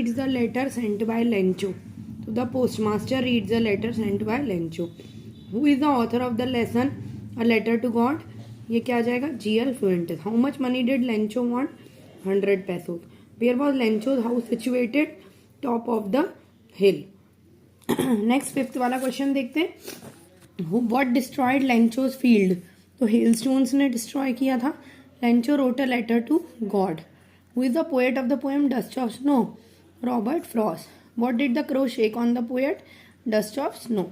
reads the letter sent by Lencho. So the postmaster reads the letter sent by Lencho. Who is the author of the lesson A Letter to God? ये क्या आ जाएगा? G.L. Fuentes. How much money did Lencho want? 100 pesos. Where was Lencho's house situated? Top of the hill. Next fifth वाला question देखते हैं. What destroyed Lencho's field? तो hailstones ने destroy किया था. Lencho wrote a letter to God. Who is the poet of the poem dust of snow? Robert Frost. What did the crow shake on the poet? Dust of snow.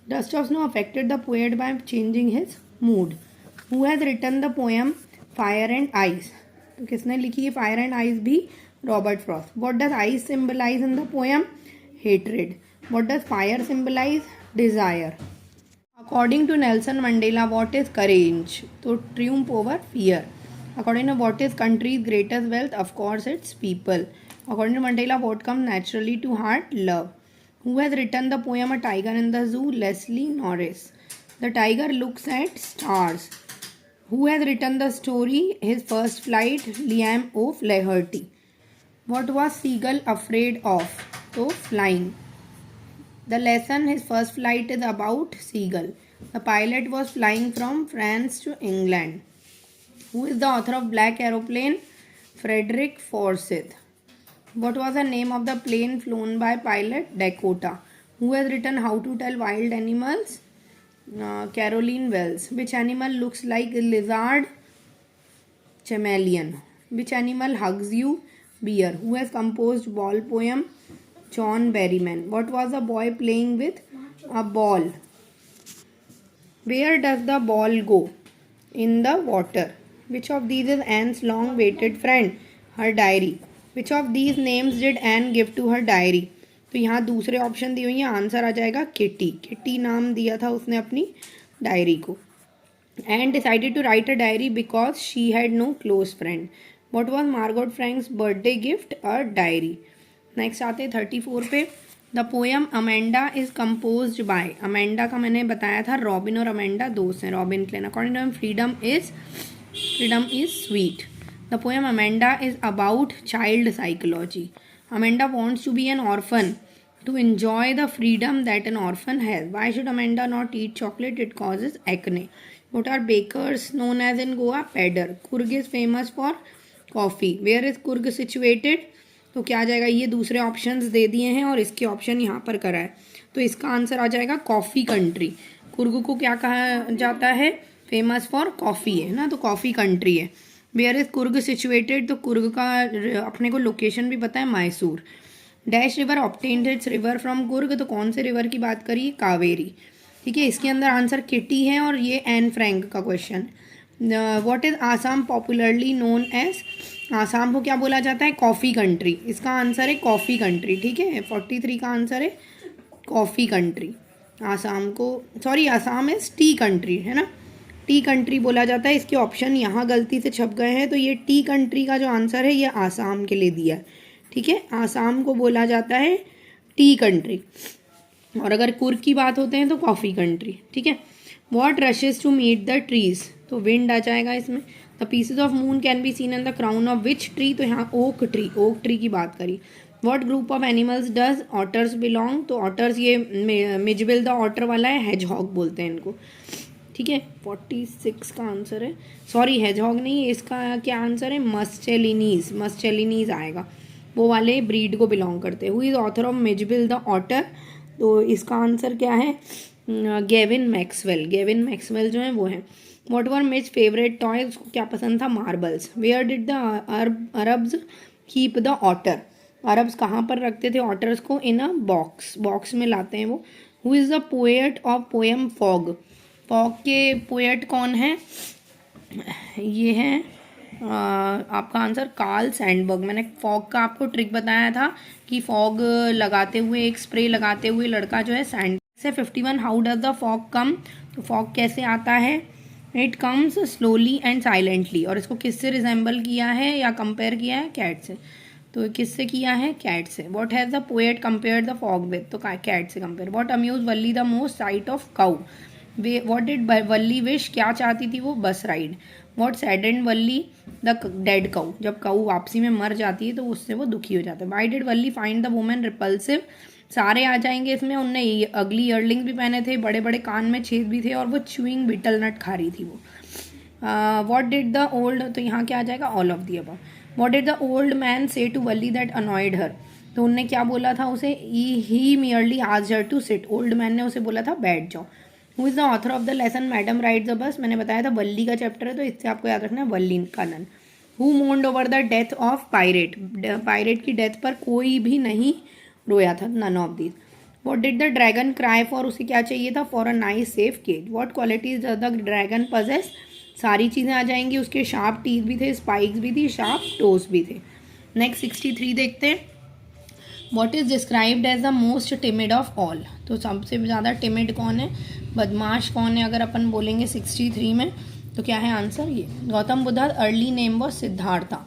Dust of snow affected the poet by changing his mood. Who has written the poem fire and ice? तो किसने लिखी है fire and ice भी? Robert Frost. What does ice symbolize in the poem? Hatred. What does fire symbolize? Desire. According to Nelson Mandela, what is courage? So triumph over fear. According to what is country's greatest wealth? Of course, it's people. According to Mandela, what comes naturally to heart? Love. Who has written the poem A Tiger in the Zoo? Leslie Norris. The tiger looks at stars. Who has written the story His First Flight? Liam O'Flaherty. What was Seagull afraid of? So flying. The lesson His First Flight is about seagull. The pilot was flying from France to England. Who is the author of Black Aeroplane? Frederick Forsyth. What was the name of the plane flown by pilot? Dakota. Who has written How to Tell Wild Animals? Caroline Wells. Which animal looks like a lizard? Chameleon. Which animal hugs you? Bear. Who has composed ball poem? John Berryman. What was the boy playing with? A ball. Where does the ball go? In the water. Which of these is Anne's long-awaited friend? Her diary. Which of these names did Anne give to her diary? तो यहाँ दूसरे option दिए हुई हैं. Answer आ जाएगा kitty. Kitty नाम दिया था उसने अपनी डायरी को. Anne decided to write a diary because she had no close friend. What was Margot Frank's birthday gift? A diary. Next आते हैं 34 पे. The poem Amanda is composed by. Amanda का मैंने बताया था रॉबिन और अमेंडा दोस्त हैं. Robin Klein. According to freedom is sweet. The poem Amanda is about child psychology. Amanda wants to be an orphan to enjoy the freedom that an orphan has. Why should Amanda not eat chocolate? It causes acne. What are bakers known as in Goa? Pedder. Kurg is famous for coffee. Where is Kurg situated? तो क्या आ जाएगा? ये दूसरे options दे दिए हैं और इसके ऑप्शन यहाँ पर करा है. तो इसका आंसर आ जाएगा कॉफ़ी कंट्री. कुर्ग को क्या कहा जाता है? फेमस फॉर कॉफ़ी है ना, तो कॉफ़ी कंट्री है. Where is Coorg situated? तो कुर्ग का अपने को लोकेशन भी पता है, Mysore. Dash river obtained its river from Coorg. तो कौन से रिवर की बात करिए? कावेरी. ठीक है, इसके अंदर आंसर किटी है और ये एन फ्रैंक का question. What is Assam popularly known as? Assam को क्या बोला जाता है? Coffee country. इसका आंसर है कॉफ़ी कंट्री. ठीक है, 43 का आंसर है कॉफ़ी कंट्री. आसाम को आसाम इज टी कंट्री है ना, टी कंट्री बोला जाता है. इसके ऑप्शन यहाँ गलती से छप गए हैं, तो ये टी कंट्री का जो आंसर है ये आसाम के लिए दिया है. ठीक है, आसाम को बोला जाता है टी कंट्री, और अगर कुर्ग की बात होते हैं तो कॉफ़ी कंट्री. ठीक है. What rushes to meet the trees? तो विंड आ जाएगा इसमें. The pieces of moon can be seen in the crown of which tree? तो यहाँ ओक ट्री की बात करी. What group of animals does otters belong? तो ऑटर्स ये मिजबिल द ऑटर वाला है, हेजहॉग बोलते हैं इनको. ठीक है, 46 का आंसर है. हेजहॉग नहीं, इसका क्या आंसर है? मस्चेलिनीज आएगा. वो वाले ब्रीड को बिलोंग करते हैं. Who is author of Mijbil the otter? तो इसका आंसर क्या है? गेविन मैक्सवेल जो है वो है. What were Mij favourite toy? उसको क्या पसंद था? Marbles. Where did the Arabs keep the otter? Arabs कहाँ पर रखते थे ऑटर्स को? इन अ बॉक्स में लाते हैं वो. Who is the poet of poem fog? Fog के पोएट कौन है? ये है आपका आंसर कार्ल सैंडबर्ग. मैंने फॉग का आपको ट्रिक बताया था कि फॉग लगाते हुए, एक स्प्रे लगाते हुए लड़का जो है सैंड से. 51 हाउ डज द फॉग कम? तो फॉग कैसे आता है? It comes slowly and silently. और इसको किससे रिजेंबल किया है या कंपेयर किया है? कैट से. तो किससे किया है? कैट से. What has the poet compare the fog with? तो कैट से compare. What amuse Valli the most? Sight of cow. What did Valli wish? क्या चाहती थी वो? Bus ride. What saddened Valli the dead cow, जब काऊ वापसी में मर जाती है तो उससे वो दुखी हो जाता है। Why did Valli find the women repulsive, सारे आ जाएंगे इसमें। उनने अगली ईयरलिंग्स भी पहने थे, बड़े बड़े कान में छेद भी थे, और वो च्यूइंग बीटल नट खा रही थी वो। वॉट डिड द ओल्ड, तो यहाँ क्या आ जाएगा, all of the above. What did the old man say to Valli that annoyed her, तो उनने क्या बोला था उसे, he merely asked her to sit, old man ने उसे बोला था बैठ जाओ। Who is the author of the lesson madam rides the bus, मैंने बताया था वल्ली का चैप्टर है तो इससे आपको याद रखना है Valli Kannan. Who moaned over the death of pirate, pirate की डेथ पर कोई भी नहीं रोया था, none of these. What did the dragon cry for, उसे क्या चाहिए था, for a nice safe cage. What qualities the dragon possess, सारी चीज़ें आ जाएंगी उसके, शार्प टीथ भी थे, स्पाइक्स भी थी, शार्प टोज भी थे। नेक्स्ट 63 देखते हैं। What is described as the most timid of all, तो सबसे ज़्यादा टिमिड कौन है, बदमाश कौन है अगर अपन बोलेंगे 63 में, तो क्या है आंसर, ये Gautam Buddha early name was Siddhartha.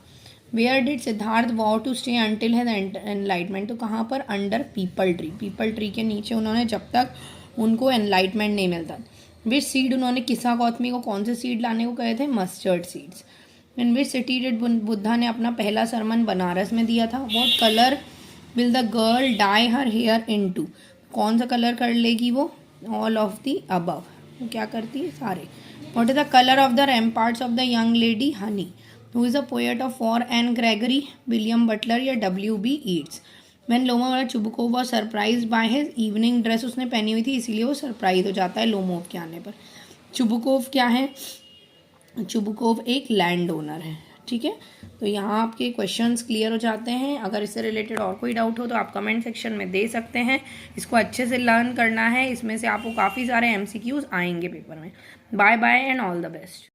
Where did Siddhartha वॉ to stay until his enlightenment, तो कहाँ पर, under peepal tree, peepal tree के नीचे उन्होंने जब तक उनको एनलाइटमेंट नहीं मिलता। विच सीड, उन्होंने किस्सा गौतमी को कौन से सीड लाने को कहे थे, mustard seeds. In which city did Buddha ने अपना पहला सरमन बनारस में दिया था। What colour will the girl dye her hair into, कौन सा कलर कर लेगी वो, ऑल ऑफ दी अबव, वो क्या करती है, सारे। What is the colour of the ramparts of the young lady honey, who is the poet of war and Gregory, William Butler या W.B. Yeats. When Lomov Chubukov was surprise by his evening dress, उसने पहनी हुई थी इसीलिए वो surprise हो जाता है लोमोव के आने पर। चुबकोव क्या है, चुबकोव एक लैंड ओनर है, ठीक है। तो यहाँ आपके क्वेश्चंस क्लियर हो जाते हैं। अगर इससे रिलेटेड और कोई डाउट हो तो आप कमेंट सेक्शन में दे सकते हैं। इसको अच्छे से लर्न करना है, इसमें से आपको काफ़ी सारे MCQs आएंगे पेपर में। Bye bye and all the best.